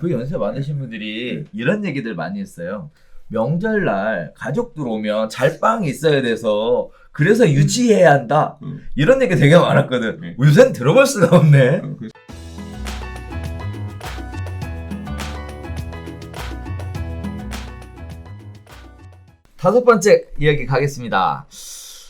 그 연세 많으신 분들이 이런 얘기들 많이 했어요. 명절날 가족들 오면 잘빵이 있어야 돼서 그래서 유지해야 한다. 이런 얘기 되게 많았거든. 요새는 들어볼 수가 없네. 다섯 번째 이야기 가겠습니다.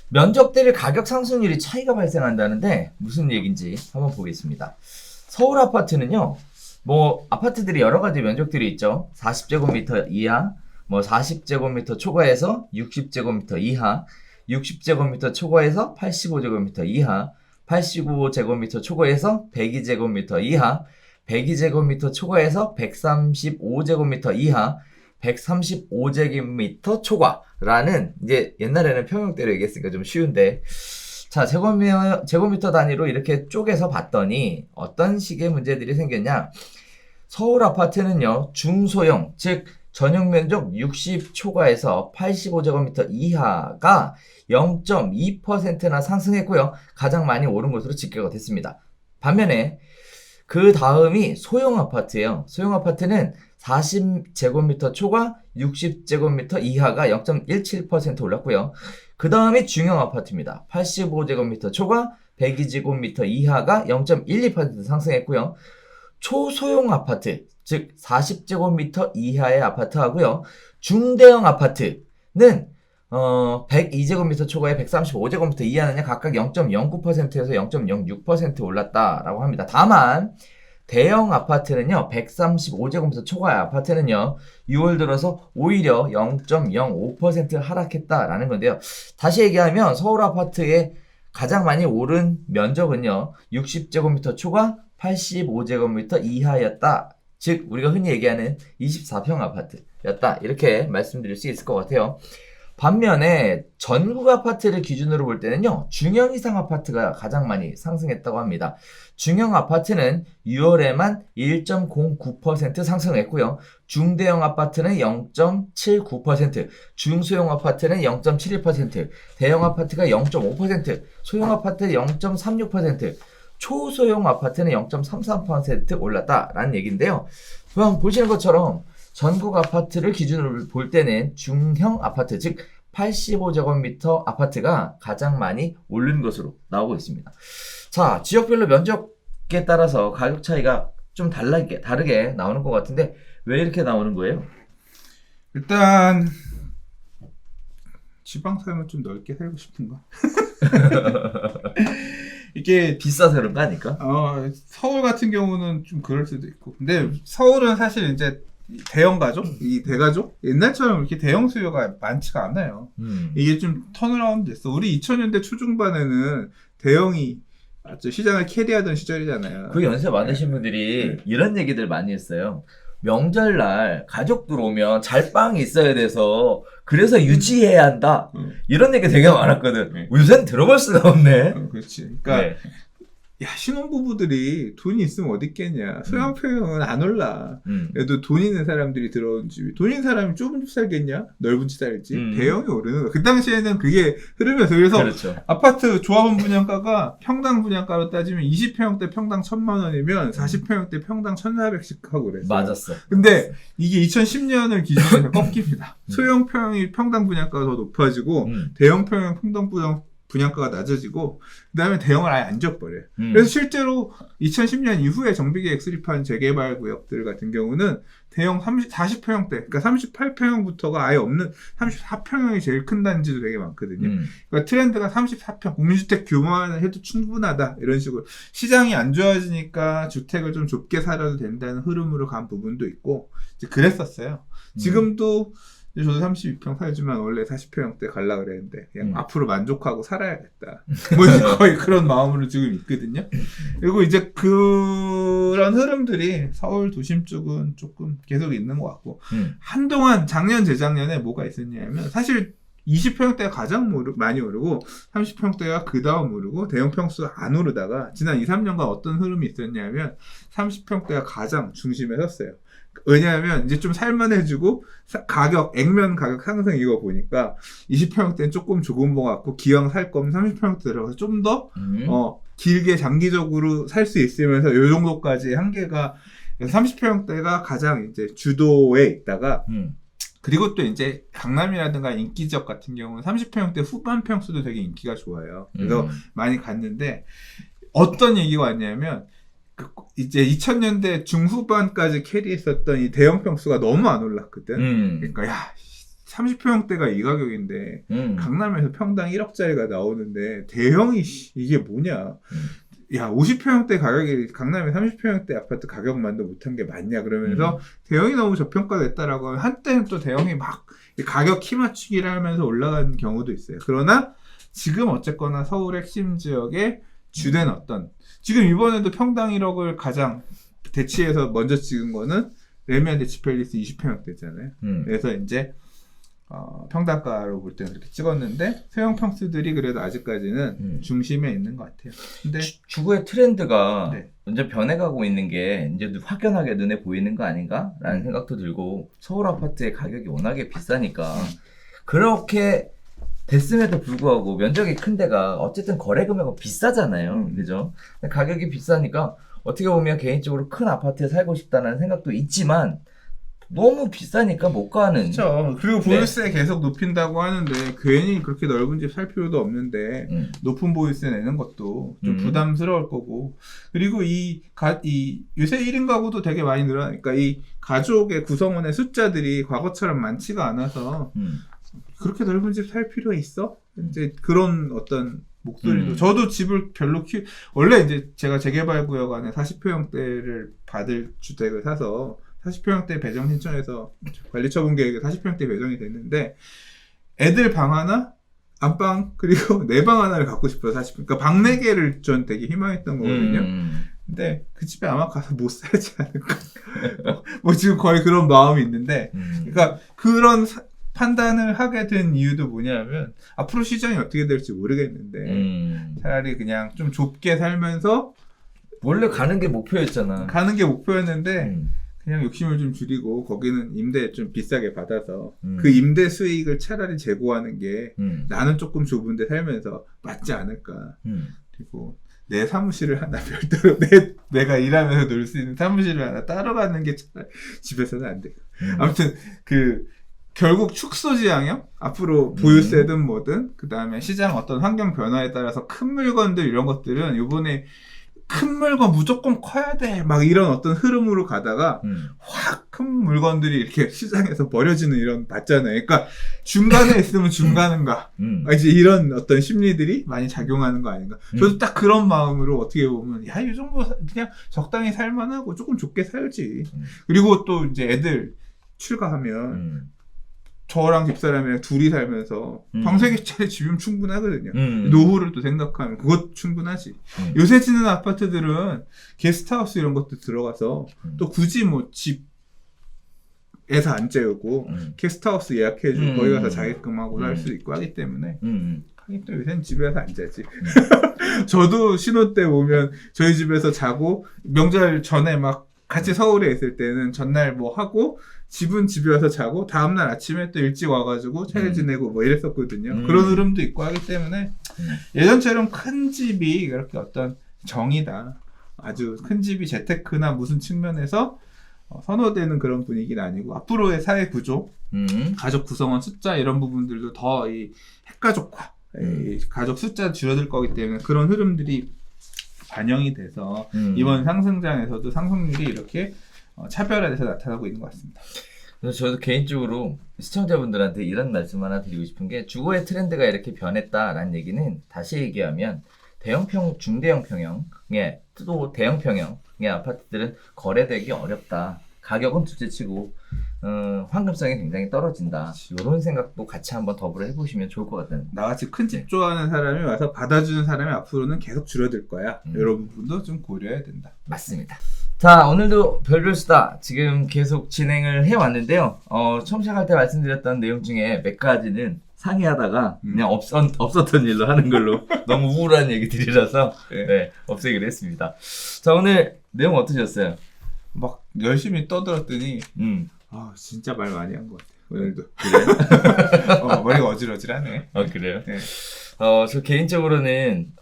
면적 대비 가격 상승률이 차이가 발생한다는데 무슨 얘기인지 한번 보겠습니다. 서울 아파트는요, 뭐 아파트들이 여러 가지 면적들이 있죠. 40제곱미터 이하, 뭐 40제곱미터 초과해서 60제곱미터 이하, 60제곱미터 초과해서 85제곱미터 이하, 85제곱미터 초과해서 102제곱미터 이하, 102제곱미터 초과해서 135제곱미터 이하, 135제곱미터 초과라는, 이제 옛날에는 평형대로 얘기했으니까 좀 쉬운데, 자, 제곱미터 단위로 이렇게 쪼개서 봤더니 어떤 식의 문제들이 생겼냐. 서울 아파트는요, 중소형, 즉 전용 면적 60 초과해서 85제곱미터 이하가 0.2%나 상승했고요. 가장 많이 오른 것으로 집계가 됐습니다. 반면에 그 다음이 소형 아파트예요. 소형 아파트는 40제곱미터 초과 60제곱미터 이하가 0.17% 올랐고요. 그 다음이 중형 아파트입니다. 85제곱미터 초과 102제곱미터 이하가 0.12% 상승했고요. 초소형 아파트, 즉 40제곱미터 이하의 아파트하고요. 중대형 아파트는 102제곱미터 초과에 135제곱미터 이하는 각각 0.09%에서 0.06% 올랐다라고 합니다. 다만 대형 아파트는요, 135제곱미터 초과의 아파트는요, 6월 들어서 오히려 0.05% 하락했다라는 건데요. 다시 얘기하면 서울 아파트의 가장 많이 오른 면적은요, 60제곱미터 초과 85제곱미터 이하였다. 즉 우리가 흔히 얘기하는 24평 아파트였다. 이렇게 말씀드릴 수 있을 것 같아요. 반면에 전국 아파트를 기준으로 볼 때는요, 중형 이상 아파트가 가장 많이 상승했다고 합니다. 중형 아파트는 6월에만 1.09% 상승했고요. 중대형 아파트는 0.79%, 중소형 아파트는 0.71%, 대형 아파트가 0.5%, 소형 아파트 0.36%, 초소형 아파트는 0.33% 올랐다라는 얘기인데요. 그럼 보시는 것처럼 전국 아파트를 기준으로 볼 때는 중형 아파트, 즉 85제곱미터 아파트가 가장 많이 오른 것으로 나오고 있습니다. 자, 지역별로 면적에 따라서 가격 차이가 좀 다르게 나오는 것 같은데 왜 이렇게 나오는 거예요? 일단 지방 살면 좀 넓게 살고 싶은가? 이게 비싸서 그런 거 아닐까? 서울 같은 경우는 좀 그럴 수도 있고, 근데 서울은 사실 이제 대형 가족, 이 대가족 옛날처럼 이렇게 대형 수요가 많지가 않아요. 이게 좀 턴어라운드 됐어. 우리 2000년대 초중반에는 대형이 시장을 캐리하던 시절이잖아요. 그 연세 많으신 분들이 이런 얘기들 많이 했어요. 명절날 가족들 오면 잘빵이 있어야 돼서 그래서 유지해야 한다. 이런 얘기 되게 많았거든. 요새는 들어볼 수가 없네. 그렇지. 그러니까 야, 신혼부부들이 돈이 있으면 어디 있겠냐. 소형평형은 안 올라. 그래도 돈 있는 사람들이 들어온 집이, 돈 있는 사람이 좁은 집 살겠냐? 넓은 집 살지. 대형이 오르는 거야. 그 당시에는 그게 흐름이었어요. 그래서 그렇죠. 아파트 조합원 분양가가 평당 분양가로 따지면 20평형대 평당 1,000만 원이면 40평형대 평당 1,400씩 하고 그랬어요. 맞았어. 근데 이게 2010년을 기준으로 꺾입니다. 소형평형이 평당 분양가가 더 높아지고 대형평형 평당 분양가가 낮아지고, 그 다음에 대형을 아예 안 지어버려요. 그래서 실제로 2010년 이후에 정비계획 수립한 재개발 구역들 같은 경우는 대형 40평형대, 그러니까 38평형부터가 아예 없는 34평형이 제일 큰 단지도 되게 많거든요. 그러니까 트렌드가 34평, 국민주택 규모만 해도 충분하다, 이런 식으로. 시장이 안 좋아지니까 주택을 좀 좁게 살아도 된다는 흐름으로 간 부분도 있고, 이제 그랬었어요. 지금도 저도 32평 살지만 원래 40평형대 가려고 그랬는데 그냥 앞으로 만족하고 살아야겠다. 뭐 거의 그런 마음으로 지금 있거든요. 그리고 이제 그런 흐름들이 서울 도심 쪽은 조금 계속 있는 것 같고, 한동안 작년 재작년에 뭐가 있었냐면 사실 20평대가 가장 많이 오르고 30평대가 그 다음 오르고 대형 평수가 안 오르다가 지난 2, 3년간 어떤 흐름이 있었냐면 30평대가 가장 중심에 섰어요. 왜냐하면 이제 좀 살만해지고 액면 가격 상승 이거 보니까 20평대는 조금 조금 것 같고, 기왕 살 거면 30평대 들어가서 좀 더 길게 장기적으로 살 수 있으면서 요 정도까지 한계가 그래서 30평대가 가장 이제 주도에 있다가 음. 그리고 또 이제 강남이라든가 인기지역 같은 경우는 30평대 후반 평수도 되게 인기가 좋아요. 그래서 많이 갔는데 어떤 얘기가 왔냐면 이제 2000년대 중후반까지 캐리했었던 이 대형 평수가 너무 안 올랐거든. 그러니까 야 30평대가 이 가격인데 강남에서 평당 1억짜리가 나오는데 대형이 이게 뭐냐. 야 50평대 가격이 강남에 30평대 아파트 가격만도 못한 게 맞냐 그러면서 대형이 너무 저평가됐다라고 하면 한때는 또 대형이 막 가격 키 맞추기를 하면서 올라간 경우도 있어요. 그러나 지금 어쨌거나 서울 핵심 지역에 주된 어떤 지금 이번에도 평당 1억을 가장 대치해서 먼저 찍은 거는 레미안 대치팰리스 20평대잖아요. 그래서 이제 평당가로 볼 때는 그렇게 찍었는데 소형 평수들이 그래도 아직까지는 중심에 있는 것 같아요. 근데 주거의 트렌드가 네. 이제 변해가고 있는 게 이제 확연하게 눈에 보이는 거 아닌가라는 생각도 들고 서울 아파트의 가격이 워낙에 비싸니까 그렇게 됐음에도 불구하고 면적이 큰 데가 어쨌든 거래 금액은 비싸잖아요. 그죠? 가격이 비싸니까 어떻게 보면 개인적으로 큰 아파트에 살고 싶다는 생각도 있지만 너무 비싸니까 못 가는. 그렇죠. 그리고 보유세 계속 높인다고 하는데 괜히 그렇게 넓은 집 살 필요도 없는데 높은 보유세 내는 것도 좀 부담스러울 거고. 그리고 이 요새 1인 가구도 되게 많이 늘어나니까 이 가족의 구성원의 숫자들이 과거처럼 많지가 않아서 그렇게 넓은 집 살 필요 있어? 이제 그런 어떤 목소리도 저도 집을 별로 원래 이제 제가 재개발 구역 안에 40평대를 받을 주택을 사서 40평대 배정 신청해서 관리처분 계획에 40평대 배정이 됐는데 애들 방 하나, 안방 그리고 내 방 하나를 갖고 싶어요. 40평. 그러니까 방 4개를 전 되게 희망했던 거거든요. 근데 그 집에 아마 가서 못 살지 않을까. 뭐 지금 거의 그런 마음이 있는데 그러니까 그런 판단을 하게 된 이유도 뭐냐면 앞으로 시장이 어떻게 될지 모르겠는데 차라리 그냥 좀 좁게 살면서 원래 가는 게 목표였잖아. 가는 게 목표였는데 그냥 욕심을 좀 줄이고 거기는 임대 좀 비싸게 받아서 그 임대 수익을 차라리 제고하는 게 나는 조금 좁은데 살면서 맞지 않을까. 그리고 내 사무실을 하나 별도로 내가 일하면서 놀 수 있는 사무실을 하나 따로 갖는 게 차라리 집에서는 안 돼요. 아무튼 결국 축소지향형 앞으로 보유세든 뭐든 그 다음에 시장 어떤 환경 변화에 따라서 큰 물건들 이런 것들은 요번에 큰 물건 무조건 커야 돼 막 이런 어떤 흐름으로 가다가 확 큰 물건들이 이렇게 시장에서 버려지는 이런 봤잖아요. 그러니까 중간에 있으면 중간인가 이제 이런 어떤 심리들이 많이 작용하는 거 아닌가. 저도 딱 그런 마음으로 어떻게 보면 야 이 정도 그냥 적당히 살만하고 조금 좁게 살지. 그리고 또 이제 애들 출가하면 저랑 집사람이랑 둘이 살면서 방 3개짜리 집이면 충분하거든요. 노후를 또 생각하면 그것 충분하지. 요새 짓는 아파트들은 게스트하우스 이런 것도 들어가서 또 굳이 뭐 집에서 안 재우고 게스트하우스 예약해주고 거기 가서 자격금하고 살 수 있고 하기 때문에 하긴 또 요새는 집에서 안 자지. 저도 신혼 때 오면 저희 집에서 자고 명절 전에 막 같이 서울에 있을 때는 전날 뭐 하고 집은 집에 와서 자고 다음날 아침에 또 일찍 와가지고 차례 지내고 뭐 이랬었거든요. 그런 흐름도 있고 하기 때문에 예전처럼 큰 집이 그렇게 어떤 정이다. 아주 큰 집이 재테크나 무슨 측면에서 선호되는 그런 분위기는 아니고 앞으로의 사회 구조, 가족 구성원 숫자 이런 부분들도 더 이 핵가족화, 이 가족 숫자 줄어들 거기 때문에 그런 흐름들이 반영이 돼서 이번 상승장에서도 상승률이 이렇게 차별화돼서 나타나고 있는 것 같습니다. 그래서 저도 개인적으로 시청자분들한테 이런 말씀 하나 드리고 싶은 게 주거의 트렌드가 이렇게 변했다라는 얘기는 다시 얘기하면 중대형 평형의 또 대형 평형의 아파트들은 거래되기 어렵다. 가격은 둘째치고 황금성이 굉장히 떨어진다. 이런 생각도 같이 한번 더불어 해보시면 좋을 것 같다는. 나같이 큰 집 좋아하는 사람이 와서 받아주는 사람이 앞으로는 계속 줄어들 거야. 이런 부분도 좀 고려해야 된다. 맞습니다. 자, 오늘도 별별 수다 지금 계속 진행을 해왔는데요. 처음 시작할 때 말씀드렸던 내용 중에 몇 가지는 상의하다가 그냥 없었던 일로 하는 걸로 너무 우울한 얘기들이라서 네, 없애기로 했습니다. 자, 오늘 내용 어떠셨어요? 막 열심히 떠들었더니 진짜 말 많이 한 것 같아요. 오늘도. 그래요? 머리가 어질어질하네. 그래요? 네. 저 개인적으로는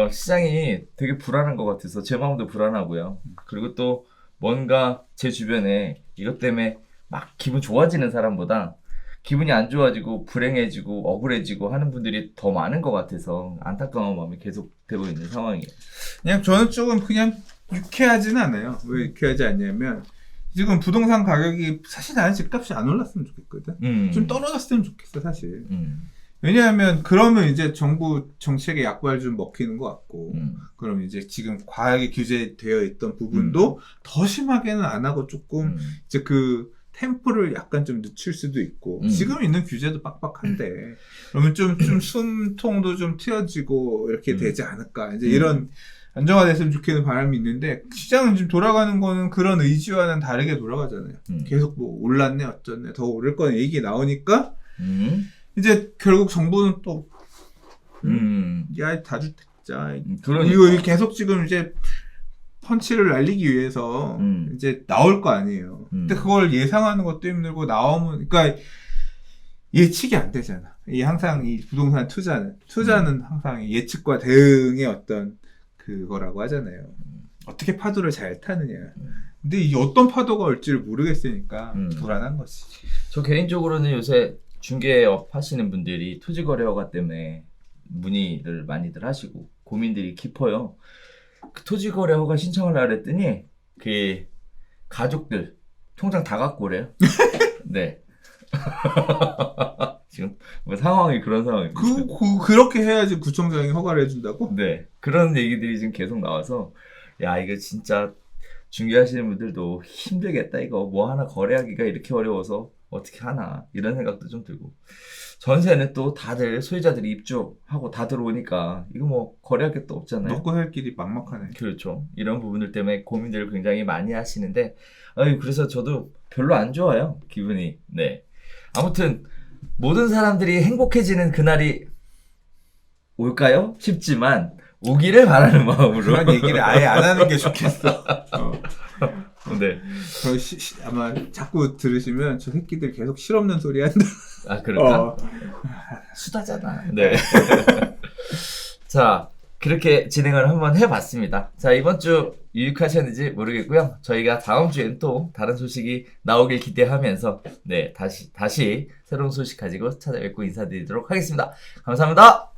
시장이 되게 불안한 것 같아서 제 마음도 불안하고요. 그리고 또 뭔가 제 주변에 이것 때문에 막 기분 좋아지는 사람보다 기분이 안 좋아지고 불행해지고 억울해지고 하는 분들이 더 많은 것 같아서 안타까운 마음이 계속되고 있는 상황이에요. 그냥 저는 조금 그냥 유쾌하지는 않아요. 왜 유쾌하지 않냐면 지금 부동산 가격이 사실 나는 집값이 안 올랐으면 좋겠거든. 좀 떨어졌으면 좋겠어 사실. 왜냐하면 그러면 이제 정부 정책의 약발 좀 먹히는 것 같고 그럼 이제 지금 과하게 규제되어 있던 부분도 더 심하게는 안 하고 조금 이제 그 템포를 약간 좀 늦출 수도 있고 지금 있는 규제도 빡빡한데 그러면 좀 숨통도 좀 트여지고 이렇게 되지 않을까 이제 이런 안정화됐으면 좋겠는 바람이 있는데 시장은 지금 돌아가는 거는 그런 의지와는 다르게 돌아가잖아요. 계속 뭐 올랐네 어쩌네 더 오를 거네 얘기 나오니까 이제 결국 정부는 또 야 다주택자 이거 계속 지금 이제 펀치를 날리기 위해서 이제 나올 거 아니에요. 근데 그걸 예상하는 것도 힘들고 나오면 그러니까 예측이 안 되잖아. 이 항상 이 부동산 투자는 항상 예측과 대응의 어떤 그거라고 하잖아요. 어떻게 파도를 잘 타느냐. 근데 이 어떤 파도가 올지를 모르겠으니까 불안한 거지. 저 개인적으로는 요새 중개업 하시는 분들이 토지거래허가 때문에 문의를 많이들 하시고 고민들이 깊어요. 그 토지거래허가 신청을 하려 했더니 그 가족들 통장 다 갖고 오래요. 네. 지금 뭐 상황이 그런 상황입니다. 그렇게 해야지 구청장이 허가를 해준다고? 네. 그런 얘기들이 지금 계속 나와서 야 이거 진짜 중개하시는 분들도 힘들겠다. 이거 뭐 하나 거래하기가 이렇게 어려워서 어떻게 하나 이런 생각도 좀 들고 전세는 또 다들 소유자들이 입주하고 다 들어오니까 이거 뭐 거래할 게 또 없잖아요. 먹고 살 길이 막막하네. 그렇죠. 이런 부분들 때문에 고민들을 굉장히 많이 하시는데 그래서 저도 별로 안 좋아요. 기분이. 네. 아무튼 모든 사람들이 행복해지는 그날이 올까요? 싶지만 오기를 바라는 마음으로 그런 얘기를 아예 안 하는 게 좋겠어. 네. 아마 자꾸 들으시면 저 새끼들 계속 실없는 소리 한다. 아 그럴까? 수다잖아. 네. 자 그렇게 진행을 한번 해봤습니다. 자 이번 주 유익하셨는지 모르겠고요. 저희가 다음 주엔 또 다른 소식이 나오길 기대하면서 네 다시 새로운 소식 가지고 찾아뵙고 인사드리도록 하겠습니다. 감사합니다.